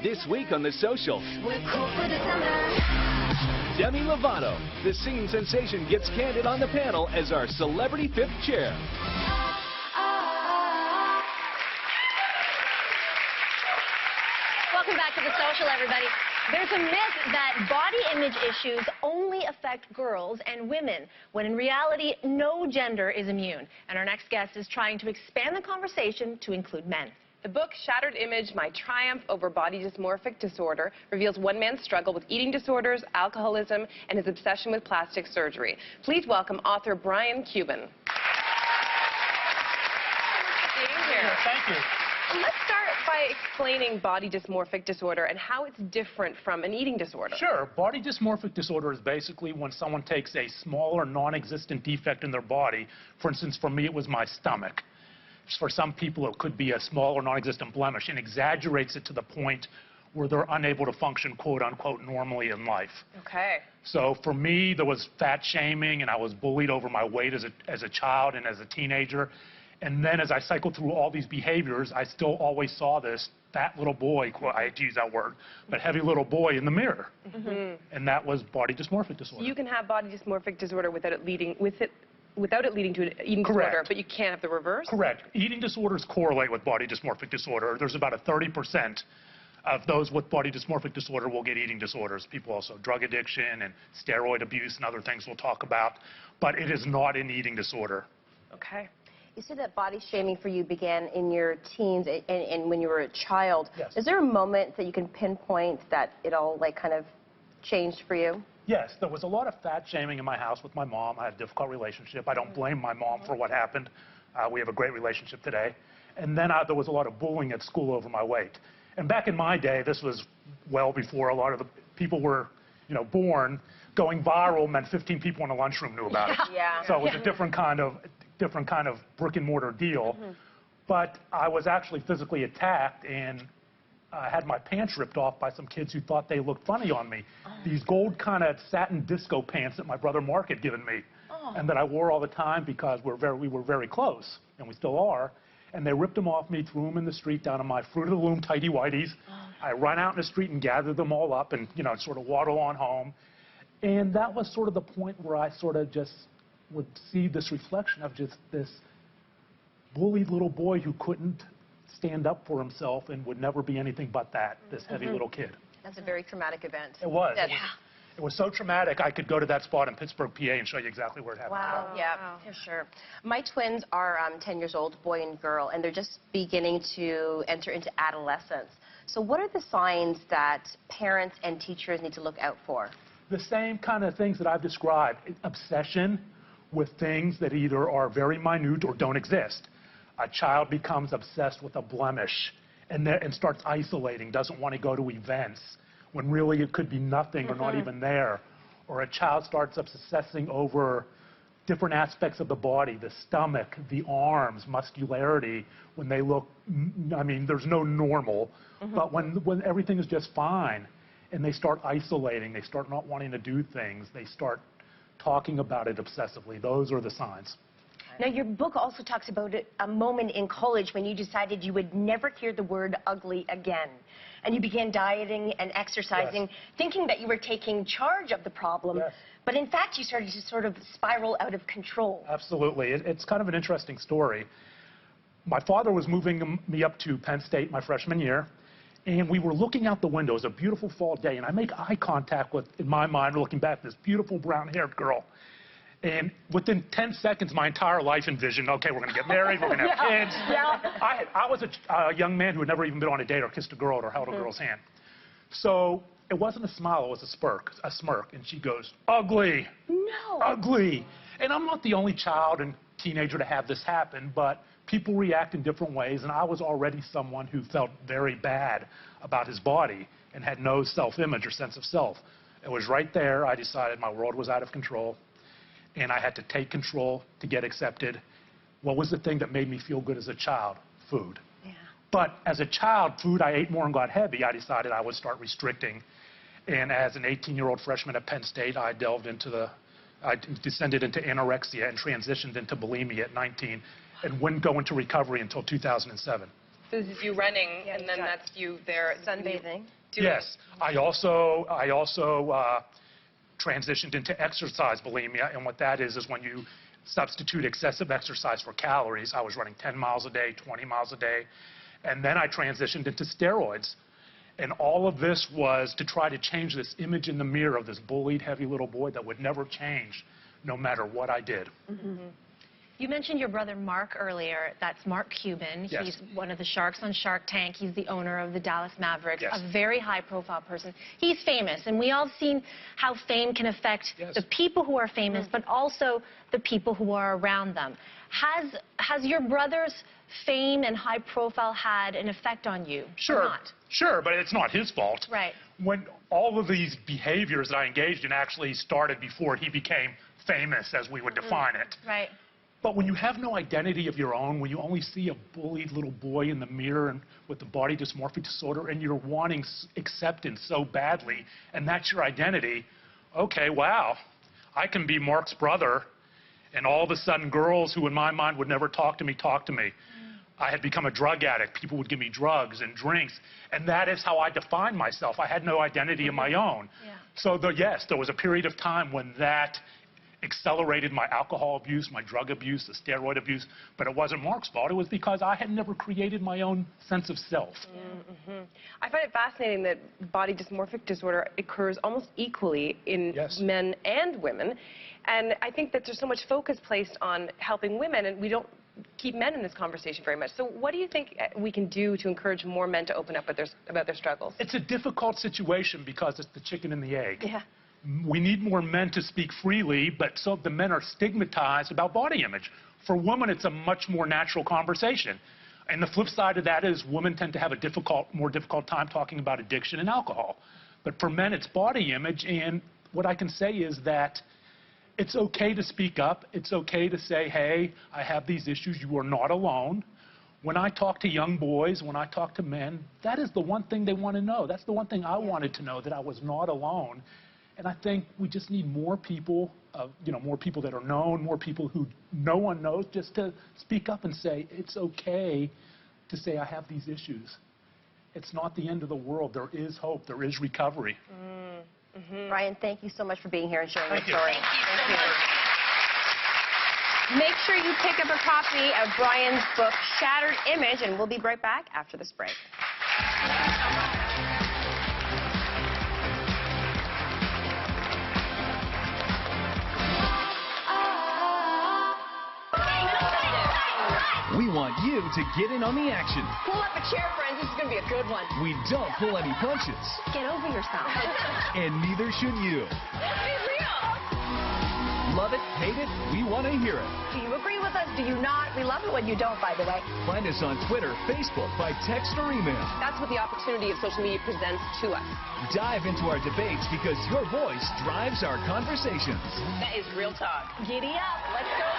This week on The Social, We're cool for the summer. Demi Lovato, the singing sensation, gets candid on the panel as our celebrity fifth chair. Welcome back to The Social, everybody. There's a myth that body image issues only affect girls and women, when in reality, no gender is immune. And our next guest is trying to expand the conversation to include men. The book, Shattered Image, My Triumph Over Body Dysmorphic Disorder, reveals one man's struggle with eating disorders, alcoholism, and his obsession with plastic surgery. Please welcome author Brian Cuban. Being here. Thank you. Let's start by explaining body dysmorphic disorder and how it's different from an eating disorder. Sure. Body dysmorphic disorder is basically when someone takes a small or non-existent defect in their body. For instance, for me, it was my stomach. For some people, it could be a small or non-existent blemish, and exaggerates it to the point where they're unable to function, quote unquote, normally in life. Okay. So for me, there was fat shaming, and I was bullied over my weight as a child and as a teenager. And then as I cycled through all these behaviors, I still always saw this fat little boy, I hate to use that word, but heavy little boy in the mirror. Mm-hmm. And that was body dysmorphic disorder. So you can have body dysmorphic disorder without it leading to an eating disorder, but you can't have the reverse? Correct. Eating disorders correlate with body dysmorphic disorder. There's about a 30% of those with body dysmorphic disorder will get eating disorders. People also drug addiction and steroid abuse and other things we'll talk about. But it is not an eating disorder. Okay. You said that body shaming for you began in your teens and when you were a child. Yes. Is there a moment that you can pinpoint that it all kind of changed for you? Yes, there was a lot of fat shaming in my house with my mom. I had a difficult relationship. I don't blame my mom for what happened. We have a great relationship today. And then there was a lot of bullying at school over my weight. And back in my day, this was well before a lot of the people were, born. Going viral meant 15 people in a lunchroom knew about it. Yeah. So it was a different kind of brick and mortar deal. Mm-hmm. But I was actually physically attacked, and I had my pants ripped off by some kids who thought they looked funny on me. Oh. These gold kind of satin disco pants that my brother Mark had given me, and that I wore all the time because we were very close, and we still are. And they ripped them off me, threw them in the street down in my Fruit of the Loom tighty whities. Oh. I run out in the street and gather them all up and sort of waddle on home. And that was sort of the point where I sort of just would see this reflection of just this bullied little boy who couldn't stand up for himself and would never be anything but that, this heavy little kid. That's a very traumatic event. It was. Yeah. It was so traumatic, I could go to that spot in Pittsburgh, PA, and show you exactly where it happened. Wow, yeah, for sure. My twins are 10 years old, boy and girl, and they're just beginning to enter into adolescence. So what are the signs that parents and teachers need to look out for? The same kind of things that I've described. Obsession with things that either are very minute or don't exist. A child becomes obsessed with a blemish and starts isolating, doesn't want to go to events, when really it could be nothing or not even there. Or a child starts obsessing over different aspects of the body, the stomach, the arms, muscularity, when they look, there's no normal, but when everything is just fine, and they start isolating, they start not wanting to do things, they start talking about it obsessively. Those are the signs. Now, your book also talks about a moment in college when you decided you would never hear the word ugly again. And you began dieting and exercising, thinking that you were taking charge of the problem. Yes. But in fact, you started to sort of spiral out of control. Absolutely. It's kind of an interesting story. My father was moving me up to Penn State my freshman year, and we were looking out the window. It was a beautiful fall day, and I make eye contact with, in my mind, looking back, this beautiful brown-haired girl. And within 10 seconds, my entire life envisioned, okay, we're going to get married, we're going to have kids. I was a young man who had never even been on a date or kissed a girl or held a girl's hand. So it wasn't a smile, it was a smirk. And she goes, ugly. No. Ugly. And I'm not the only child and teenager to have this happen, but people react in different ways. And I was already someone who felt very bad about his body and had no self-image or sense of self. It was right there. I decided my world was out of control, and I had to take control to get accepted. What was the thing that made me feel good as a child? Food. Yeah. But as a child, food, I ate more and got heavy. I decided I would start restricting. And as an 18-year-old freshman at Penn State, I descended into anorexia and transitioned into bulimia at 19 and wouldn't go into recovery until 2007. this is you running, Yeah, and then got that's you there Sunbathing. Yes, I also transitioned into exercise bulimia, and what that is when you substitute excessive exercise for calories. I was running 10 miles a day, 20 miles a day, and then I transitioned into steroids. And all of this was to try to change this image in the mirror of this bullied, heavy little boy that would never change no matter what I did. Mm-hmm. You mentioned your brother Mark earlier. That's Mark Cuban. Yes. He's one of the sharks on Shark Tank. He's the owner of the Dallas Mavericks, Yes. a very high-profile person. He's famous, and we all have seen how fame can affect Yes. the people who are famous, but also the people who are around them. Has your brother's fame and high profile had an effect on you? Or Sure, not? sure, but it's not his fault. Right. When all of these behaviors that I engaged in actually started before he became famous, as we would define it. Right. But when you have no identity of your own, when you only see a bullied little boy in the mirror and with the body dysmorphic disorder, and you're wanting acceptance so badly, and that's your identity, okay, wow, I can be Mark's brother, and all of a sudden girls who in my mind would never talk to me, talk to me. I had become a drug addict. People would give me drugs and drinks, and that is how I defined myself. I had no identity of my own. Yeah. So yes, there was a period of time when that accelerated my alcohol abuse, my drug abuse, the steroid abuse, but it wasn't Mark's fault. It was because I had never created my own sense of self. Mm-hmm. I find it fascinating that body dysmorphic disorder occurs almost equally in Yes. men and women, and I think that there's so much focus placed on helping women, and we don't keep men in this conversation very much. So what do you think we can do to encourage more men to open up about their struggles? It's a difficult situation because it's the chicken and the egg. Yeah. We need more men to speak freely, but so the men are stigmatized about body image. For women, it's a much more natural conversation. And the flip side of that is women tend to have a more difficult time talking about addiction and alcohol. But for men, it's body image, and what I can say is that it's okay to speak up. It's okay to say, hey, I have these issues. You are not alone. When I talk to young boys, when I talk to men, that is the one thing they want to know. That's the one thing I wanted to know, that I was not alone. And I think we just need more people, more people that are known, more people who no one knows, just to speak up and say, it's okay to say I have these issues. It's not the end of the world. There is hope. There is recovery. Mm-hmm. Brian, thank you so much for being here and sharing your Thank you. story. Thank you so much. Make sure you pick up a copy of Brian's book, Shattered Image, and we'll be right back after this break. We want you to get in on the action. Pull up a chair, friends. This is going to be a good one. We don't pull any punches, Get over yourself. and neither should you. Love it, hate it, we want to hear it. Do you agree with us? Do you not? We love it when you don't, by the way. Find us on Twitter, Facebook, by text or email. That's what the opportunity of social media presents to us. Dive into our debates because your voice drives our conversations. That is real talk. Giddy up. Let's go.